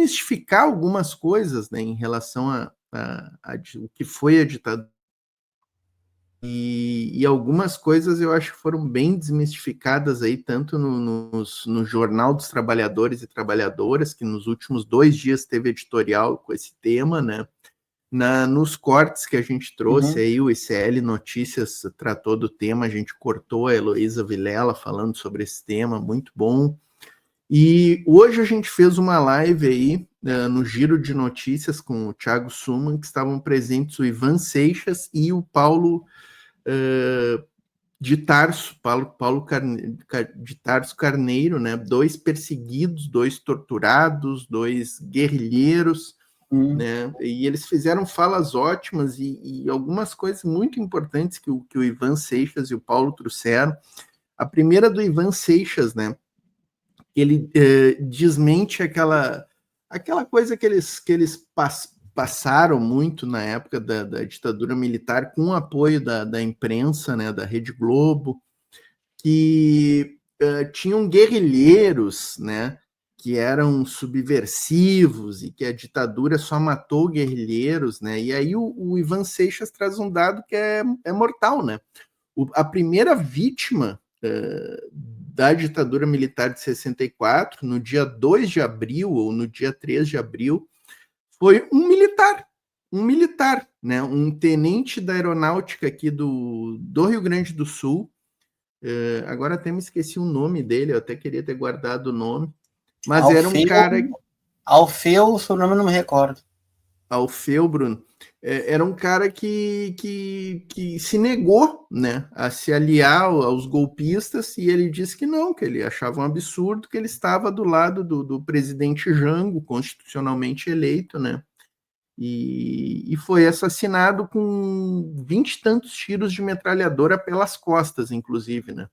desmistificar algumas coisas, né, em relação o que foi a ditadura. E algumas coisas eu acho que foram bem desmistificadas aí, tanto no Jornal dos Trabalhadores e Trabalhadoras, que nos últimos 2 dias teve editorial com esse tema, né? Nos cortes que a gente trouxe aí, o ICL Notícias tratou do tema, a gente cortou a Heloísa Vilela falando sobre esse tema, muito bom. E hoje a gente fez uma live aí, no Giro de Notícias com o Thiago Suman, que estavam presentes o Ivan Seixas e o Paulo de Tarso, de Tarso Carneiro, né? 2 perseguidos, 2 torturados, 2 guerrilheiros, né? E eles fizeram falas ótimas e algumas coisas muito importantes que o Ivan Seixas e o Paulo trouxeram. A primeira do Ivan Seixas, né? Ele desmente aquela coisa que eles passaram muito na época da ditadura militar, com o apoio da imprensa, né, da Rede Globo, que tinham guerrilheiros, né, que eram subversivos e que a ditadura só matou guerrilheiros, né? E aí o Ivan Seixas traz um dado que é mortal, né? A primeira vítima da ditadura militar de 64, no dia 2 de abril ou no dia 3 de abril, foi um militar, né? Um tenente da aeronáutica aqui do Rio Grande do Sul. Agora até me esqueci o nome dele, eu até queria ter guardado o nome, mas Alfeu, era um cara... Alfeu, o seu nome eu não me recordo. Alfeu, Bruno, era um cara que se negou, né, a se aliar aos golpistas, e ele disse que não, que ele achava um absurdo, que ele estava do lado do presidente Jango, constitucionalmente eleito, né, e foi assassinado com 20 e tantos tiros de metralhadora pelas costas, inclusive, né.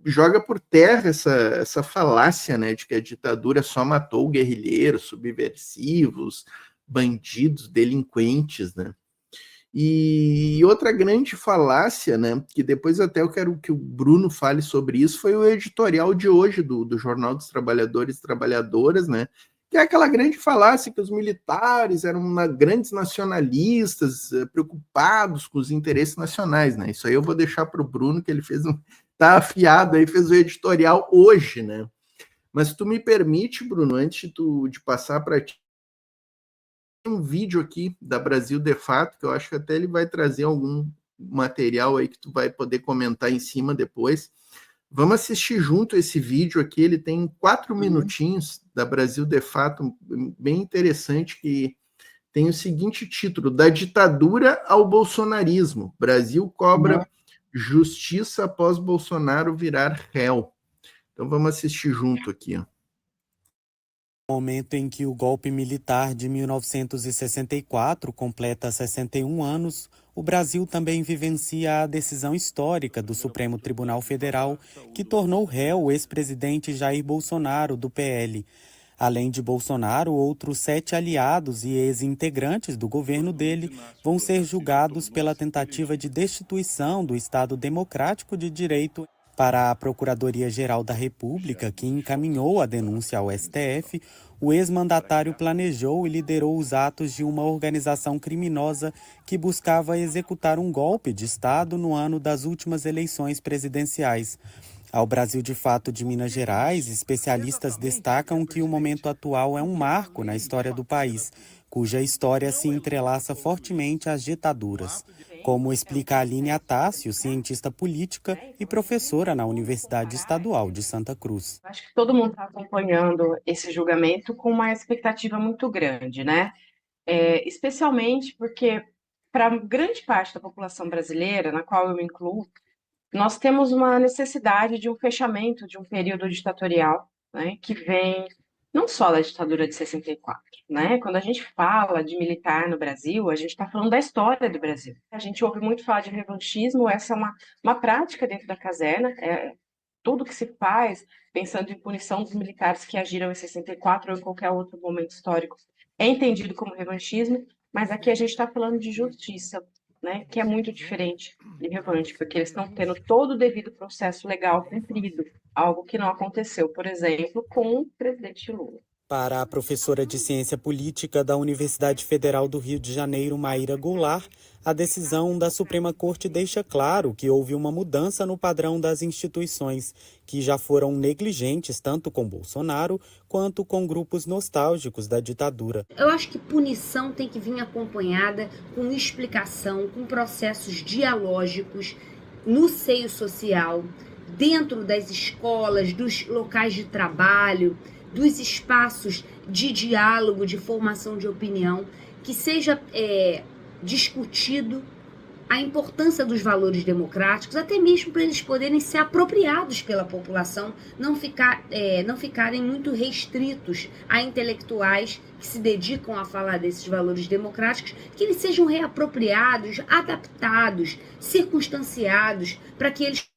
Joga por terra essa falácia, né, de que a ditadura só matou guerrilheiros, subversivos, bandidos, delinquentes, né? E outra grande falácia, né, que depois até eu quero que o Bruno fale sobre isso, foi o editorial de hoje do Jornal dos Trabalhadores e Trabalhadoras, né, que é aquela grande falácia que os militares eram grandes nacionalistas, preocupados com os interesses nacionais, né? Isso aí eu vou deixar para o Bruno, que ele tá afiado aí, fez o editorial hoje, né? Mas se tu me permite, Bruno, antes de passar para ti, um vídeo aqui da Brasil de Fato, que eu acho que até ele vai trazer algum material aí que tu vai poder comentar em cima depois. Vamos assistir junto esse vídeo aqui, ele tem 4 minutinhos, da Brasil de Fato, bem interessante, que tem o seguinte título: Da ditadura ao bolsonarismo, Brasil cobra justiça após Bolsonaro virar réu. Então vamos assistir junto aqui, ó. Momento em que o golpe militar de 1964 completa 61 anos, o Brasil também vivencia a decisão histórica do Supremo Tribunal Federal que tornou réu o ex-presidente Jair Bolsonaro, do PL. Além de Bolsonaro, outros 7 aliados e ex-integrantes do governo dele vão ser julgados pela tentativa de destituição do Estado Democrático de Direito. Para a Procuradoria-Geral da República, que encaminhou a denúncia ao STF, o ex-mandatário planejou e liderou os atos de uma organização criminosa que buscava executar um golpe de Estado no ano das últimas eleições presidenciais. Ao Brasil de Fato de Minas Gerais, especialistas destacam que o momento atual é um marco na história do país, cuja história se entrelaça fortemente às ditaduras. Como explica Aline Atácio, cientista política e professora na Universidade Estadual de Santa Cruz. Acho que todo mundo está acompanhando esse julgamento com uma expectativa muito grande, né? Especialmente porque, para grande parte da população brasileira, na qual eu me incluo, nós temos uma necessidade de um fechamento de um período ditatorial, né, que vem não só da ditadura de 64, né? Quando a gente fala de militar no Brasil, a gente está falando da história do Brasil. A gente ouve muito falar de revanchismo, essa é uma prática dentro da caserna, tudo que se faz pensando em punição dos militares que agiram em 64 ou em qualquer outro momento histórico é entendido como revanchismo, mas aqui a gente está falando de justiça. né, que é muito diferente e relevante, porque eles estão tendo todo o devido processo legal cumprido, algo que não aconteceu, por exemplo, com o presidente Lula. Para a professora de Ciência Política da Universidade Federal do Rio de Janeiro, Maíra Goulart, a decisão da Suprema Corte deixa claro que houve uma mudança no padrão das instituições, que já foram negligentes tanto com Bolsonaro quanto com grupos nostálgicos da ditadura. Eu acho que punição tem que vir acompanhada com explicação, com processos dialógicos no seio social, dentro das escolas, dos locais de trabalho, dos espaços de diálogo, de formação de opinião, que seja discutido a importância dos valores democráticos, até mesmo para eles poderem ser apropriados pela população, não ficarem muito restritos a intelectuais que se dedicam a falar desses valores democráticos, que eles sejam reapropriados, adaptados, circunstanciados, para que eles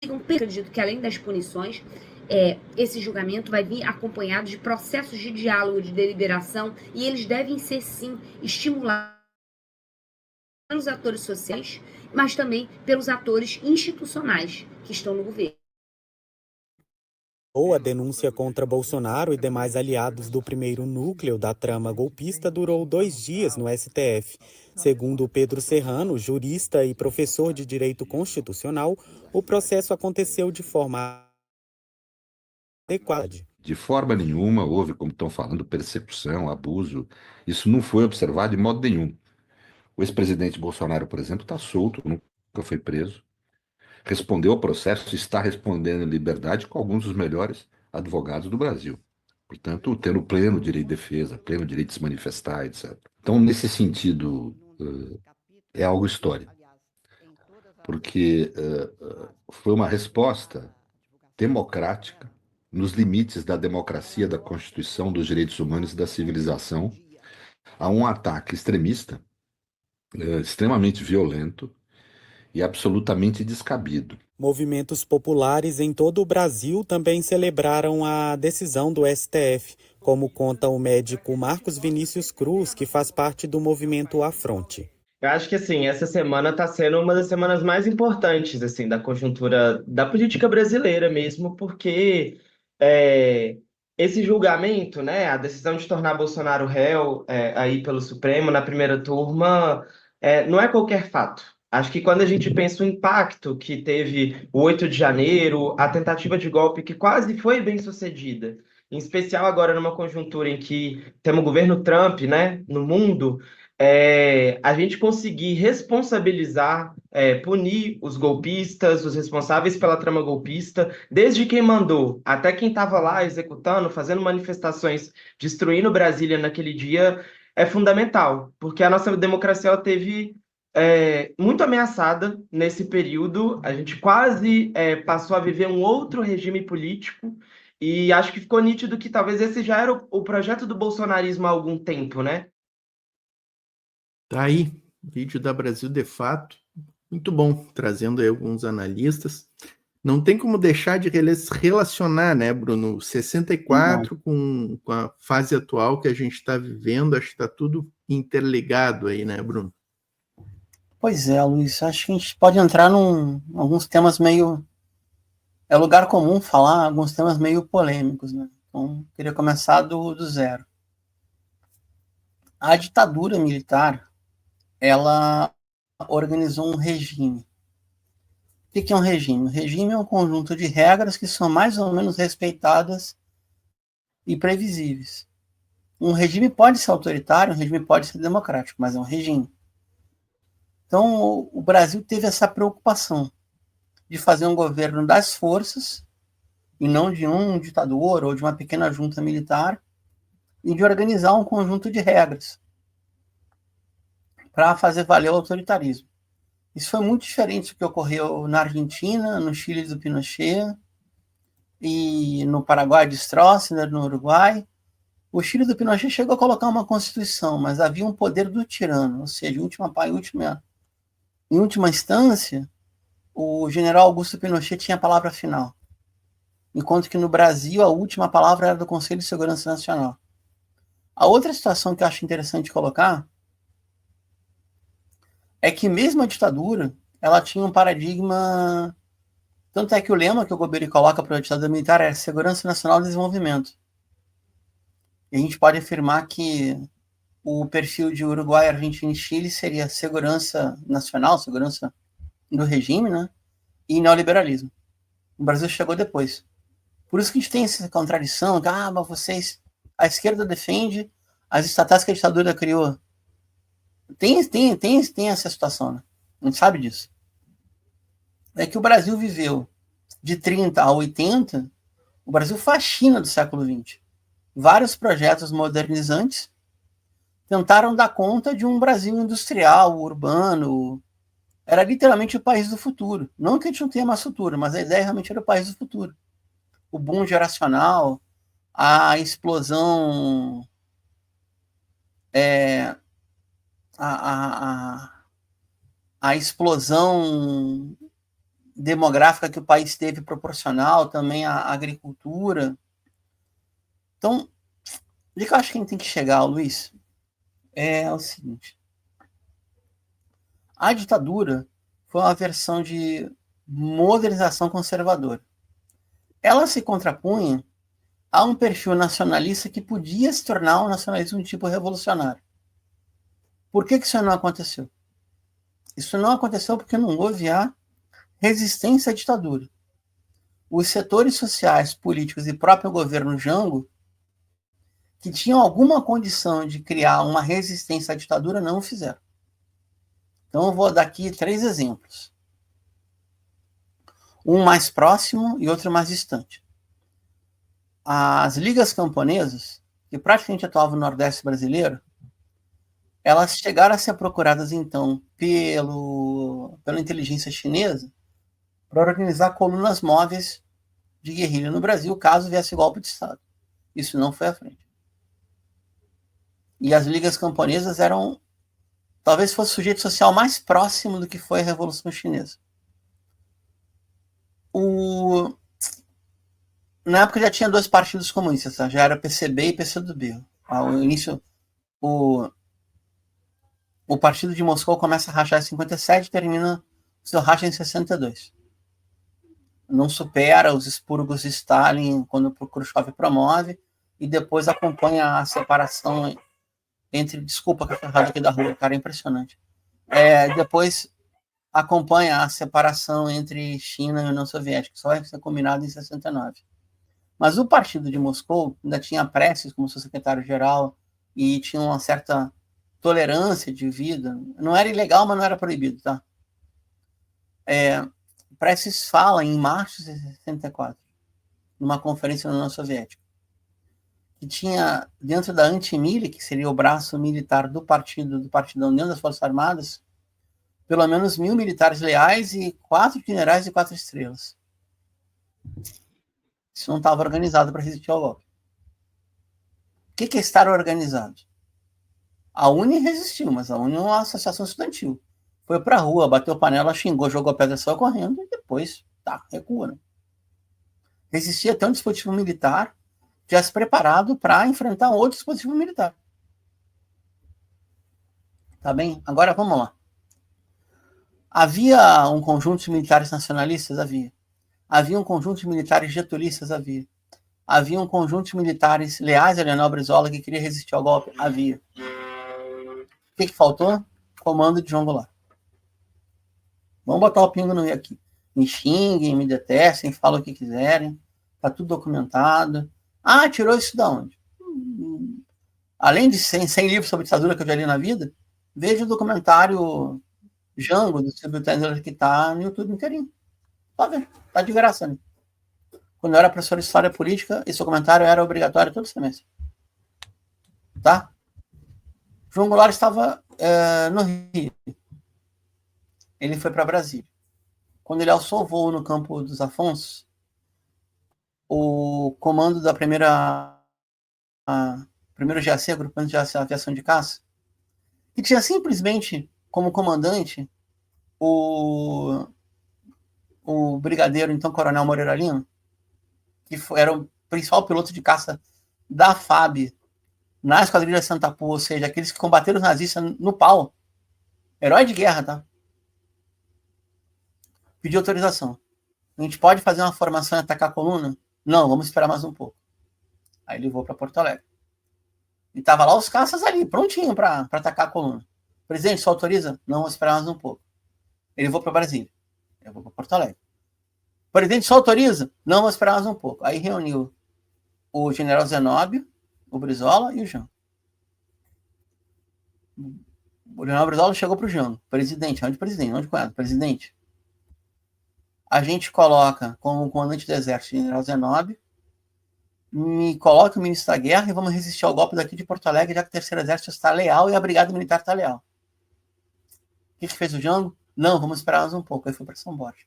acredito que além das punições, esse julgamento vai vir acompanhado de processos de diálogo, de deliberação, e eles devem ser, sim, estimulados pelos atores sociais, mas também pelos atores institucionais que estão no governo. A denúncia contra Bolsonaro e demais aliados do primeiro núcleo da trama golpista durou 2 dias no STF. Segundo Pedro Serrano, jurista e professor de Direito Constitucional, o processo aconteceu de forma adequada. De forma nenhuma houve, como estão falando, persecução, abuso. Isso não foi observado de modo nenhum. O ex-presidente Bolsonaro, por exemplo, está solto, nunca foi preso. Respondeu ao processo, está respondendo em liberdade com alguns dos melhores advogados do Brasil. Portanto, tendo pleno direito de defesa, pleno direito de se manifestar, etc. Então, nesse sentido, é algo histórico. Porque foi uma resposta democrática, nos limites da democracia, da Constituição, dos direitos humanos e da civilização, a um ataque extremista, extremamente violento e absolutamente descabido. Movimentos populares em todo o Brasil também celebraram a decisão do STF, como conta o médico Marcos Vinícius Cruz, que faz parte do movimento Afronte. Eu acho que assim, essa semana está sendo uma das semanas mais importantes assim da conjuntura da política brasileira mesmo, porque esse julgamento, né, a decisão de tornar Bolsonaro réu aí pelo Supremo na primeira turma, não é qualquer fato. Acho que quando a gente pensa o impacto que teve o 8 de janeiro, a tentativa de golpe que quase foi bem sucedida, em especial agora numa conjuntura em que temos o governo Trump, né, no mundo, a gente conseguir responsabilizar, punir os golpistas, os responsáveis pela trama golpista, desde quem mandou até quem estava lá executando, fazendo manifestações, destruindo Brasília naquele dia, é fundamental, porque a nossa democracia ela teve muito ameaçada nesse período. A gente quase passou a viver um outro regime político, e acho que ficou nítido que talvez esse já era o projeto do bolsonarismo há algum tempo, né? Tá aí, vídeo da Brasil de Fato, muito bom, trazendo aí alguns analistas. Não tem como deixar de relacionar, né, Bruno, 64 com a fase atual que a gente está vivendo, acho que está tudo interligado aí, né, Bruno? Pois é, Luiz, acho que a gente pode entrar alguns temas meio... É lugar comum falar alguns temas meio polêmicos, né? Então, queria começar do zero. A ditadura militar, ela organizou um regime. O que é um regime? Um regime é um conjunto de regras que são mais ou menos respeitadas e previsíveis. Um regime pode ser autoritário, um regime pode ser democrático, mas é um regime. Então, o Brasil teve essa preocupação de fazer um governo das forças, e não de um ditador ou de uma pequena junta militar, e de organizar um conjunto de regras para fazer valer o autoritarismo. Isso foi muito diferente do que ocorreu na Argentina, no Chile do Pinochet, e no Paraguai de Stroessner, no Uruguai. O Chile do Pinochet chegou a colocar uma constituição, mas havia um poder do tirano, ou seja, em última instância, o general Augusto Pinochet tinha a palavra final, enquanto que no Brasil a última palavra era do Conselho de Segurança Nacional. A outra situação que eu acho interessante colocar é que mesmo a ditadura, ela tinha um paradigma. Tanto é que o lema que o Golbery coloca para a ditadura militar é Segurança Nacional e Desenvolvimento. E a gente pode afirmar que o perfil de Uruguai, Argentina e Chile seria segurança nacional, segurança do regime, né? E neoliberalismo. O Brasil chegou depois. Por isso que a gente tem essa contradição, que, mas vocês, a esquerda defende as estatais que a ditadura criou. Tem essa situação, né? A gente sabe disso. É que o Brasil viveu de 30 a 80, o Brasil foi a China do século XX. Vários projetos modernizantes tentaram dar conta de um Brasil industrial, urbano. Era literalmente o país do futuro. Não que a gente não tenha mais futuro, mas a ideia realmente era o país do futuro. O boom geracional, a explosão, a explosão demográfica que o país teve proporcional, também a agricultura. Então, o que eu acho que a gente tem que chegar, Luiz, é o seguinte. A ditadura foi uma versão de modernização conservadora. Ela se contrapunha a um perfil nacionalista que podia se tornar um nacionalismo de tipo revolucionário. Por que isso não aconteceu? Isso não aconteceu porque não houve a resistência à ditadura. Os setores sociais, políticos e próprio governo Jango, que tinham alguma condição de criar uma resistência à ditadura, não o fizeram. Então eu vou dar aqui 3 exemplos. Um mais próximo e outro mais distante. As ligas camponesas, que praticamente atuavam no Nordeste brasileiro, elas chegaram a ser procuradas, então, pela inteligência chinesa para organizar colunas móveis de guerrilha no Brasil, caso viesse golpe de Estado. Isso não foi à frente. E as ligas camponesas eram, talvez fosse o sujeito social mais próximo do que foi a Revolução Chinesa. Na época já tinha 2 partidos comunistas, tá? Já era PCB e PCdoB. Ao início, o partido de Moscou começa a rachar em 57 e termina o seu racha em 62. Não supera os expurgos de Stalin quando o Khrushchev promove, e depois acompanha a separação entre... Desculpa que eu errado aqui da rua, cara, é impressionante. Depois acompanha a separação entre China e União Soviética, só vai ser combinado em 69. Mas o partido de Moscou ainda tinha Prestes como seu secretário-geral e tinha uma certa tolerância de vida. Não era ilegal, mas não era proibido, tá? Prestes fala em março de 64, numa conferência na União Soviética, que tinha dentro da Antimili, que seria o braço militar do Partidão dentro das Forças Armadas, pelo menos 1.000 militares leais e 4 generais e 4 estrelas. Isso não estava organizado para resistir ao golpe. O que é estar organizado? A UNE resistiu, mas a UNE é uma associação estudantil. Foi para a rua, bateu panela, xingou, jogou pedra, saiu correndo e depois, recua. Né? Resistia até um dispositivo militar tivesse preparado para enfrentar outro dispositivo militar. Tá bem? Agora vamos lá. Havia um conjunto de militares nacionalistas? Havia. Havia um conjunto de militares getulistas? Havia. Havia um conjunto de militares leais a Leonel Brizola que queria resistir ao golpe? Havia. O que faltou? Comando de João Goulart. Vamos botar o pingo no i aqui. Me xinguem, me detestem, falem o que quiserem. Tá tudo documentado. Tirou isso de onde? Além de 100 livros sobre ditadura que eu já li na vida, veja o documentário Jango, do Silvio Tendler, que está no YouTube inteirinho. Pode ver, tá de graça. Né? Quando eu era professor de História Política, esse documentário era obrigatório todo semestre. Tá? João Goulart estava no Rio. Ele foi para Brasília. Quando ele alçou o voo no Campo dos Afonsos, o comando da primeiro GAC, Agrupamento de Aviação de Caça, que tinha simplesmente como comandante o brigadeiro, então, Coronel Moreira Lima, que era o principal piloto de caça da FAB na Esquadrilha Santa Pô, ou seja, aqueles que combateram os nazistas no pau. Herói de guerra, tá? Pediu autorização. A gente pode fazer uma formação e atacar a coluna? Não, vamos esperar mais um pouco. Aí ele voou para Porto Alegre. E tava lá os caças ali, prontinho para atacar a coluna. Presidente, só autoriza? Não, vamos esperar mais um pouco. Ele voou para Brasília. Eu vou para Porto Alegre. Presidente, só autoriza? Não, vamos esperar mais um pouco. Aí reuniu o general Zenóbio, o Brizola e o Jango. O general Brizola chegou para o Jango. Presidente, onde presidente? Onde cunhado? Presidente. A gente coloca como comandante do exército o general Zenóbio, me coloca o ministro da guerra e vamos resistir ao golpe daqui de Porto Alegre, já que o terceiro exército está leal e a brigada militar está leal. O que fez o Jango? Não, vamos esperar mais um pouco. Aí foi para São Borja.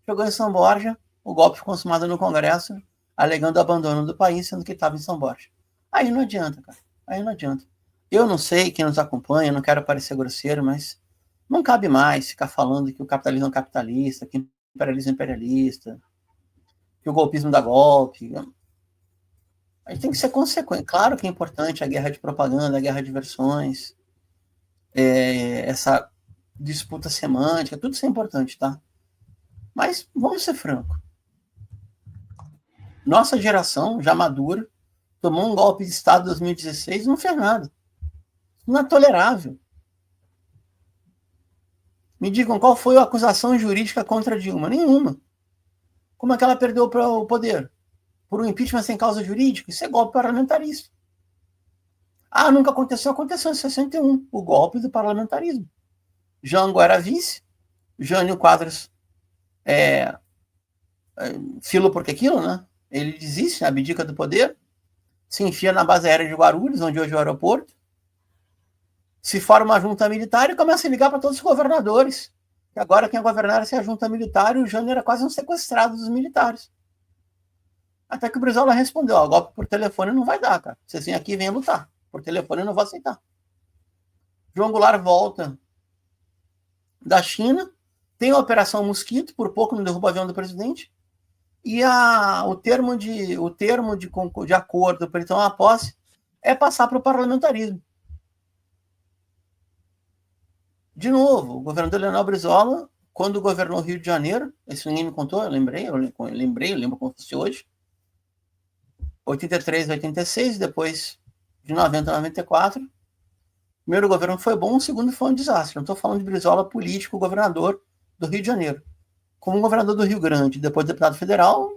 Chegou em São Borja, o golpe foi consumado no Congresso, alegando o abandono do país, sendo que estava em São Borja. Aí não adianta, cara. Aí não adianta. Eu não sei quem nos acompanha, não quero parecer grosseiro, mas não cabe mais ficar falando que o capitalismo é capitalista, que o imperialismo é imperialista, que o golpismo dá golpe. A gente tem que ser consequente. Claro que é importante a guerra de propaganda, a guerra de versões, essa disputa semântica, tudo isso é importante, tá? Mas vamos ser francos. Nossa geração, já madura, tomou um golpe de Estado em 2016 e não fez nada. Não é tolerável. Me digam qual foi a acusação jurídica contra Dilma? Nenhuma. Como é que ela perdeu o poder? Por um impeachment sem causa jurídica? Isso é golpe parlamentarista. Ah, nunca aconteceu? Aconteceu em 61, o golpe do parlamentarismo. Jango era vice, Jânio Quadros filo porque aquilo, né? Ele desiste, abdica do poder, se enfia na base aérea de Guarulhos, onde hoje é o aeroporto, se forma uma junta militar e começa a ligar para todos os governadores. E agora quem governar é a junta militar, e o Jânio era quase um sequestrado dos militares. Até que o Brizola respondeu, golpe por telefone não vai dar, cara. Vocês vêm aqui e vêm lutar. Por telefone eu não vou aceitar. João Goulart volta da China, tem a Operação Mosquito, por pouco não derruba o avião do presidente, e o termo de acordo para ele tomar posse é passar para o parlamentarismo. De novo, o governador Leonel Brizola, quando governou o Rio de Janeiro, isso ninguém me contou, eu lembro como fosse hoje, 83, 86, depois de 90 a 94, o primeiro governo foi bom, o segundo foi um desastre. Não estou falando de Brizola político, governador do Rio de Janeiro. Como governador do Rio Grande, depois deputado federal,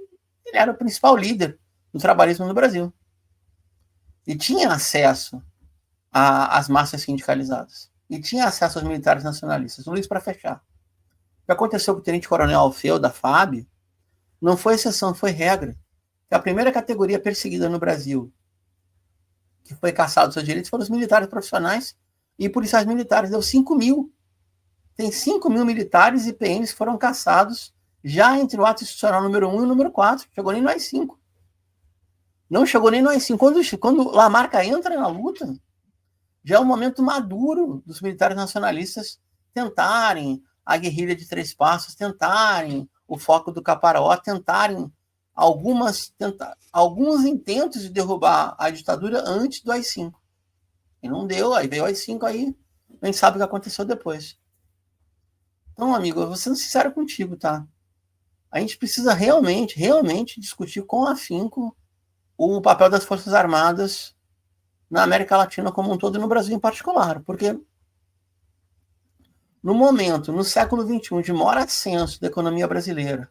ele era o principal líder do trabalhismo no Brasil. E tinha acesso às massas sindicalizadas. E tinha acesso aos militares nacionalistas. Luiz, para fechar. O que aconteceu com o tenente-coronel Alfeu, da FAB, não foi exceção, foi regra. A primeira categoria perseguida no Brasil, que foi caçado seus direitos, foram os militares profissionais e policiais militares. Deu 5 mil. Tem 5 mil militares e PMs que foram caçados já entre o ato institucional número 1 e o número 4. Chegou nem no AI-5. Não chegou nem no AI-5. Quando Lamarca entra na luta, já é um momento maduro dos militares nacionalistas tentarem a guerrilha de 3 passos, tentarem o foco do Caparaó, tentarem alguns intentos de derrubar a ditadura antes do AI-5. E não deu, aí veio o AI-5, aí a gente sabe o que aconteceu depois. Então, amigo, eu vou sendo sincero contigo, tá? A gente precisa realmente discutir com afinco o papel das Forças Armadas na América Latina como um todo e no Brasil em particular, porque no momento, no século XXI, de maior ascenso da economia brasileira,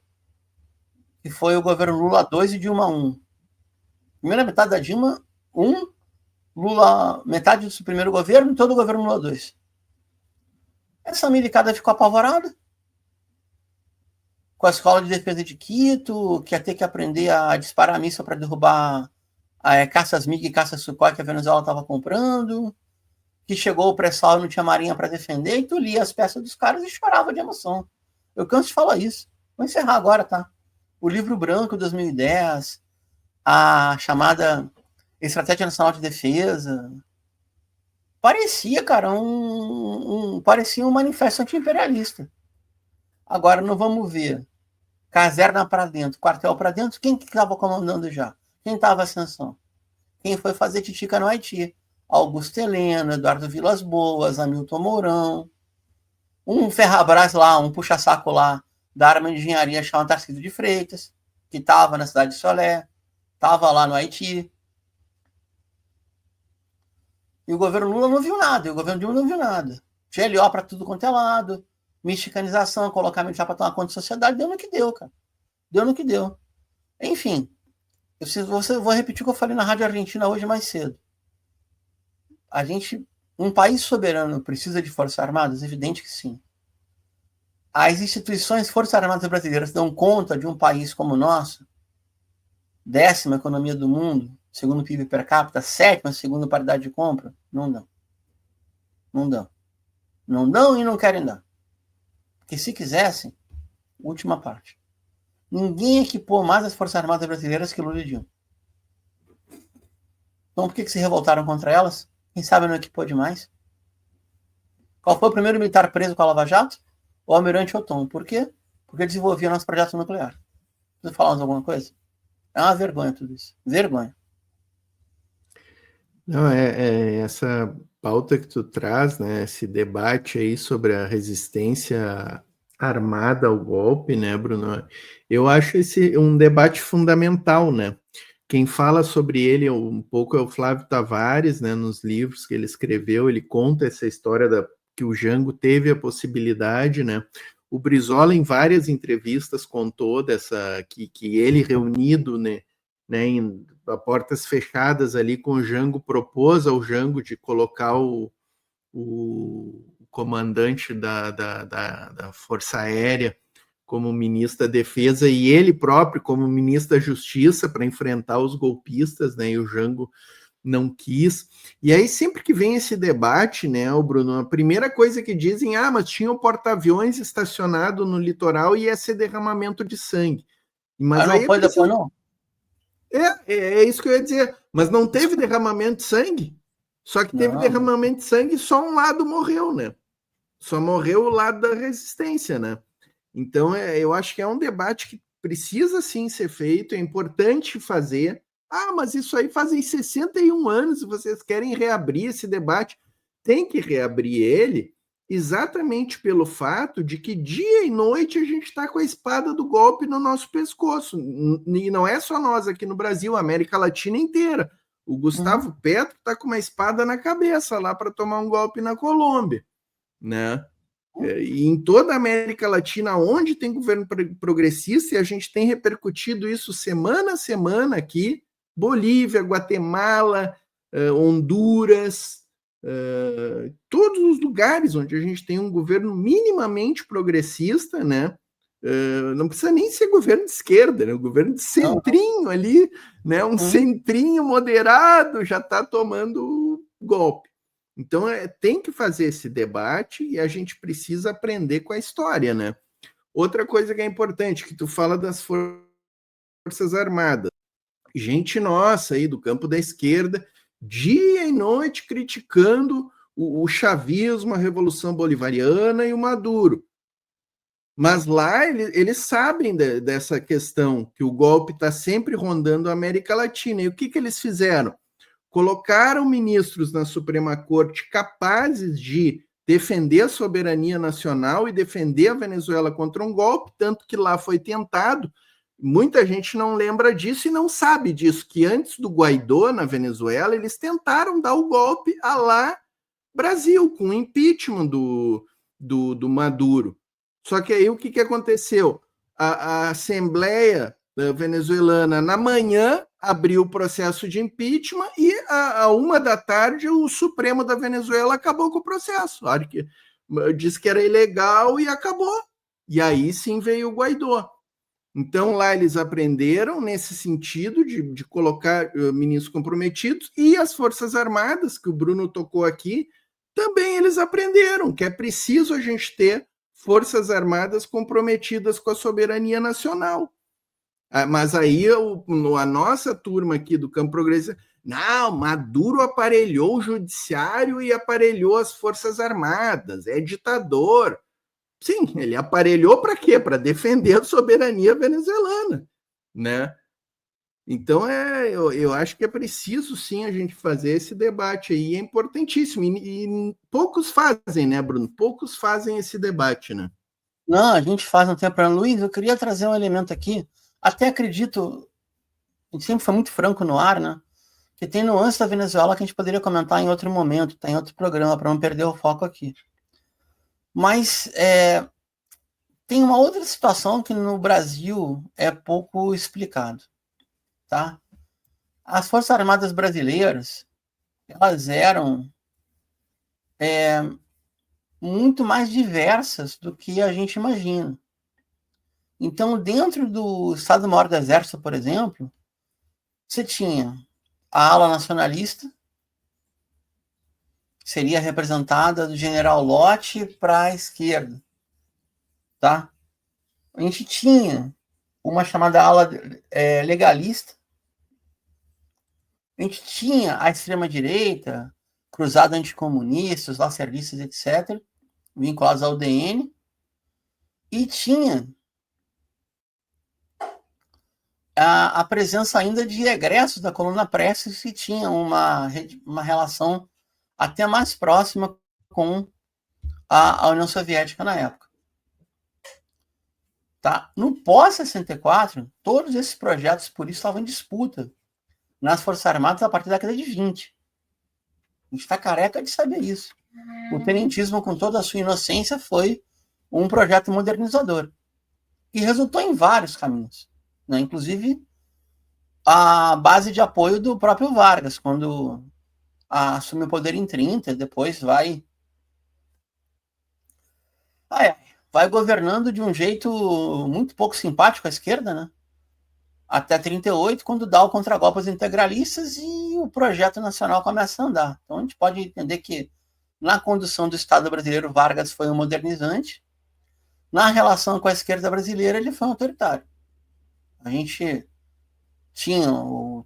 que foi o governo Lula 2 e Dilma 1. Primeira metade da Dilma 1, Lula, metade do primeiro governo e todo o governo Lula 2. Essa milicada ficou apavorada com a Escola de Defesa de Quito, que ia ter que aprender a disparar a míssil para derrubar caças MiG e caças Sukhoi que a Venezuela estava comprando, que chegou o pré-sal e não tinha marinha para defender, e tu lia as peças dos caras e chorava de emoção. Eu canso de falar isso. Vou encerrar agora, tá? O Livro Branco, 2010, a chamada Estratégia Nacional de Defesa, parecia, cara, parecia um manifesto anti-imperialista. Agora, não vamos ver caserna para dentro, quartel para dentro, quem que estava comandando já? Quem estava a ascensão? Quem foi fazer titica no Haiti? Augusto Heleno, Eduardo Vilas Boas, Hamilton Mourão. Um Ferrabras lá, um puxa-saco lá da arma de engenharia chamado Tarcísio de Freitas, que estava na cidade de Solé, estava lá no Haiti. E o governo Lula não viu nada, e o governo Dilma não viu nada. GLO para tudo quanto é lado, mexicanização, colocar militar para tomar conta da sociedade, deu no que deu, cara. Deu no que deu. Enfim, vou repetir o que eu falei na Rádio Argentina hoje mais cedo. Um país soberano precisa de Forças Armadas? Evidente que sim. As instituições Forças Armadas brasileiras dão conta de um país como o nosso, 10ª economia do mundo, segundo o PIB per capita, 7ª segundo paridade de compra? Não dão. Não dão. Não dão e não querem dar. Porque se quisessem, última parte. Ninguém equipou mais as Forças Armadas brasileiras que Lula e Dilma. Então por que se revoltaram contra elas? Quem sabe não equipou demais? Qual foi o primeiro militar preso com a Lava Jato? O Almirante Othon. Por quê? Porque desenvolvia nosso projeto nuclear. Preciso falar mais alguma coisa? É uma vergonha tudo isso. Vergonha. Não, essa pauta que tu traz, né, esse debate aí sobre a resistência armada ao golpe, né, Bruno? Eu acho esse um debate fundamental, né? Quem fala sobre ele um pouco é o Flávio Tavares, né, nos livros que ele escreveu, ele conta essa história que o Jango teve a possibilidade, né? O Brizola, em várias entrevistas, contou que ele reunido, né, a portas fechadas ali com o Jango, propôs ao Jango de colocar o comandante da Força Aérea como ministro da Defesa e ele próprio como ministro da Justiça para enfrentar os golpistas, né? E o Jango não quis. E aí sempre que vem esse debate, né, o Bruno, a primeira coisa que dizem, mas tinha o porta-aviões estacionado no litoral e ia ser derramamento de sangue. Mas não aí foi depois, não? É isso que eu ia dizer. Mas não teve derramamento de sangue. Só que teve derramamento de sangue e só um lado morreu, né? Só morreu o lado da resistência, né? Então, eu acho que é um debate que precisa sim ser feito, é importante fazer. Mas isso aí fazem 61 anos e vocês querem reabrir esse debate. Tem que reabrir ele exatamente pelo fato de que dia e noite a gente está com a espada do golpe no nosso pescoço. E não é só nós aqui no Brasil, a América Latina inteira. O Gustavo Petro está com uma espada na cabeça lá para tomar um golpe na Colômbia, né? E em toda a América Latina, onde tem governo progressista, e a gente tem repercutido isso semana a semana aqui, Bolívia, Guatemala, Honduras, todos os lugares onde a gente tem um governo minimamente progressista, né? Não precisa nem ser governo de esquerda, né? O governo de centrinho ali, né? Um centrinho moderado já está tomando golpe. Então, tem que fazer esse debate e a gente precisa aprender com a história, né? Outra coisa que é importante, que tu fala das Forças Armadas. Gente nossa aí do campo da esquerda, dia e noite criticando o chavismo, a Revolução Bolivariana e o Maduro. Mas lá eles sabem dessa questão, que o golpe está sempre rondando a América Latina. E o que eles fizeram? Colocaram ministros na Suprema Corte capazes de defender a soberania nacional e defender a Venezuela contra um golpe, tanto que lá foi tentado. Muita gente não lembra disso e não sabe disso, que antes do Guaidó na Venezuela, eles tentaram dar o golpe à lá Brasil, com o impeachment do Maduro. Só que aí o que aconteceu? A Assembleia venezuelana, na manhã, abriu o processo de impeachment e, à 13h, o Supremo da Venezuela acabou com o processo. Disse que era ilegal e acabou. E aí sim veio o Guaidó. Então, lá eles aprenderam nesse sentido de colocar ministros comprometidos, e as Forças Armadas, que o Bruno tocou aqui, também eles aprenderam que é preciso a gente ter Forças Armadas comprometidas com a soberania nacional. Mas aí a nossa turma aqui do campo progressista, não, Maduro aparelhou o judiciário e aparelhou as Forças Armadas, é ditador. Sim, ele aparelhou para quê? Para defender a soberania venezuelana, né? Então, eu acho que é preciso, sim, a gente fazer esse debate aí, é importantíssimo. E poucos fazem, né, Bruno? Poucos fazem esse debate, né? Não, a gente faz um tempo. Luiz, eu queria trazer um elemento aqui. Até acredito, a gente sempre foi muito franco no ar, né? Que tem nuances da Venezuela que a gente poderia comentar em outro momento, tá em outro programa, para não perder o foco aqui. Mas tem uma outra situação que no Brasil é pouco explicado, tá? As Forças Armadas brasileiras, elas eram muito mais diversas do que a gente imagina. Então, dentro do Estado-Maior do Exército, por exemplo, você tinha a ala nacionalista, que seria representada do general Lott para a esquerda, tá? A gente tinha uma chamada ala legalista, a gente tinha a extrema-direita, cruzada anticomunistas, lacerlistas, etc., vinculados ao DN, e tinha a presença ainda de egressos da coluna Prestes, que tinha uma relação até mais próxima com a União Soviética na época. Tá? No pós-64, todos esses projetos, por isso, estavam em disputa nas Forças Armadas a partir da década de 20. A gente está careca de saber isso. O tenentismo, com toda a sua inocência, foi um projeto modernizador. E resultou em vários caminhos. Né? Inclusive, a base de apoio do próprio Vargas, quando assume o poder em 30, depois vai governando de um jeito muito pouco simpático à esquerda, né? Até 38, quando dá o contragolpe aos integralistas e o projeto nacional começa a andar. Então a gente pode entender que na condução do Estado brasileiro, Vargas foi um modernizante. Na relação com a esquerda brasileira, ele foi um autoritário. A gente tinha,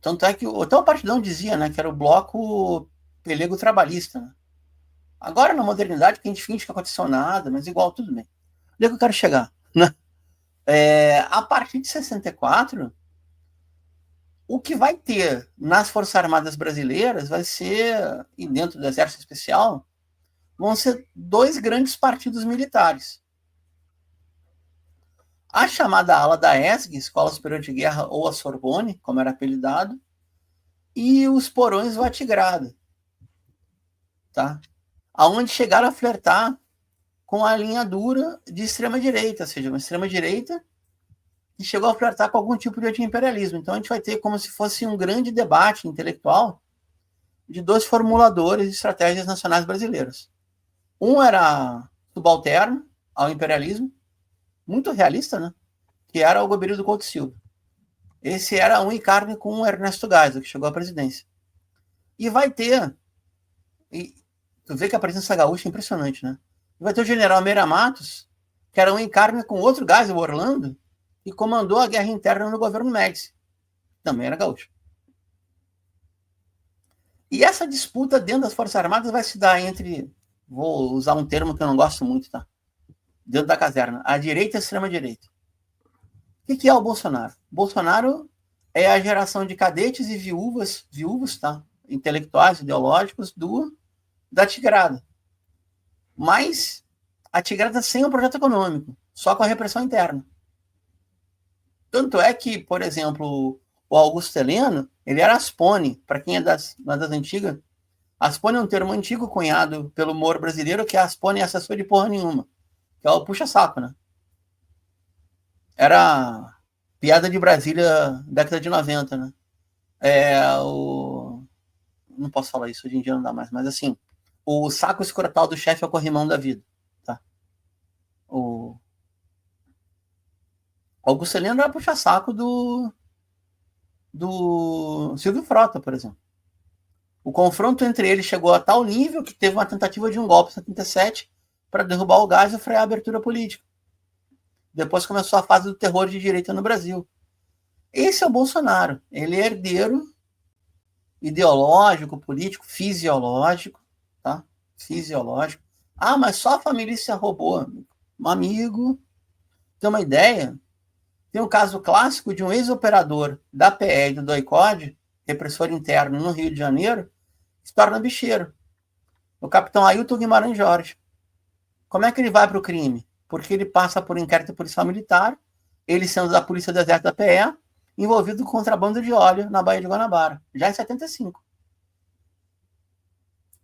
tanto é que até o Partidão dizia, né, que era o bloco pelego trabalhista. Né? Agora, na modernidade, que a gente finge que aconteceu nada, mas igual, tudo bem. Onde é que eu quero chegar? Né? A partir de 64, o que vai ter nas Forças Armadas brasileiras vai ser, e dentro do Exército Especial, vão ser dois grandes partidos militares. A chamada ala da ESG, Escola Superior de Guerra, ou a Sorbonne, como era apelidado, e os porões Vatigrada, tá? Aonde chegaram a flertar com a linha dura de extrema-direita, ou seja, uma extrema-direita que chegou a flertar com algum tipo de anti-imperialismo. Então a gente vai ter como se fosse um grande debate intelectual de dois formuladores de estratégias nacionais brasileiras. Um era subalterno ao imperialismo, muito realista, né? Que era o Gobernador do Couto Silva. Esse era um em carne com o Ernesto Geisel, que chegou à presidência. E vai ter... E tu vê que a presença gaúcha é impressionante, né? Vai ter o general Meira Matos, que era um em carne com outro Geisel, o Orlando, e comandou a guerra interna no governo Médici. Também era gaúcho. E essa disputa dentro das Forças Armadas vai se dar entre... Vou usar um termo que eu não gosto muito, tá? Dentro da caserna. A direita e a extrema-direita. O que é o Bolsonaro? Bolsonaro é a geração de cadetes e viúvos, tá? Intelectuais, ideológicos, da Tigrada. Mas a Tigrada sem um projeto econômico, só com a repressão interna. Tanto é que, por exemplo, o Augusto Heleno, ele era Aspone, para quem é das antigas. Aspone é um termo antigo cunhado pelo humor brasileiro, que é Aspone é assessor de porra nenhuma, que é o puxa-saco, né? Era piada de Brasília, década de 90, né? Não posso falar isso, hoje em dia não dá mais, mas assim, o saco escrotal do chefe é o corrimão da vida, tá? O Augusto Heleno era puxa-saco do Silvio Frota, por exemplo. O confronto entre eles chegou a tal nível que teve uma tentativa de um golpe em 77 para derrubar o Geisel e frear a abertura política. Depois começou a fase do terror de direita no Brasil. Esse é o Bolsonaro. Ele é herdeiro ideológico, político, fisiológico, tá? Fisiológico. Mas só a família se roubou. Um amigo, tem uma ideia, Tem um caso clássico de um ex-operador da PE e do DOI-CODE, repressor interno no Rio de Janeiro, que se torna bicheiro. O capitão Ailton Guimarães Jorge. Como é que ele vai para o crime? Porque ele passa por inquérito policial militar, ele sendo da Polícia do Exército da PE, envolvido com contrabando de óleo na Baía de Guanabara, já em 75.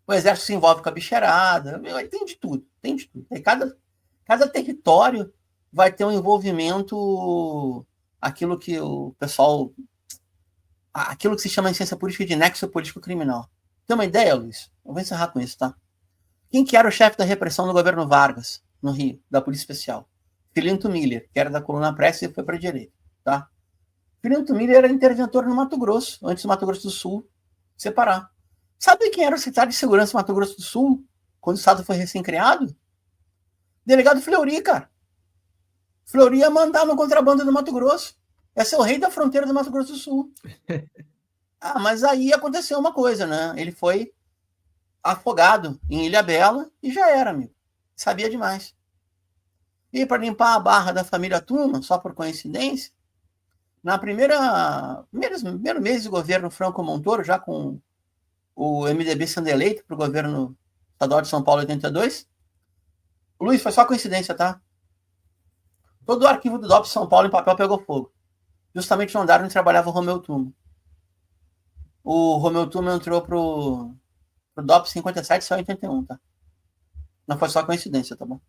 O Exército se envolve com a bicheirada, tem de tudo, tem de tudo. E cada território vai ter um envolvimento, aquilo que se chama em ciência política de nexo político-criminal. Tem uma ideia, Luiz? Eu vou encerrar com isso, tá? Quem que era o chefe da repressão no governo Vargas, no Rio, da Polícia Especial? Filinto Miller, que era da coluna Prece e foi para a direita, tá? Filinto Miller era interventor no Mato Grosso, antes do Mato Grosso do Sul separar. Sabe quem era o secretário de Segurança do Mato Grosso do Sul, quando o Estado foi recém-criado? Delegado Fleury, cara. Fleury ia mandar no contrabando do Mato Grosso. Ia ser o rei da fronteira do Mato Grosso do Sul. Mas aí aconteceu uma coisa, né? Ele foi afogado em Ilhabela e já era, amigo. Sabia demais. E para limpar a barra da família Tuma, só por coincidência, na primeiro mês de governo Franco Montoro, já com o MDB sendo eleito para o governo estadual de São Paulo em 82, Luiz, foi só coincidência, tá? Todo o arquivo do DOPS São Paulo em papel pegou fogo. Justamente no andar onde trabalhava o Romeu Tuma. O Romeu Tuma entrou pro DOPS 57 só em 81, tá? Não foi só coincidência, tá bom?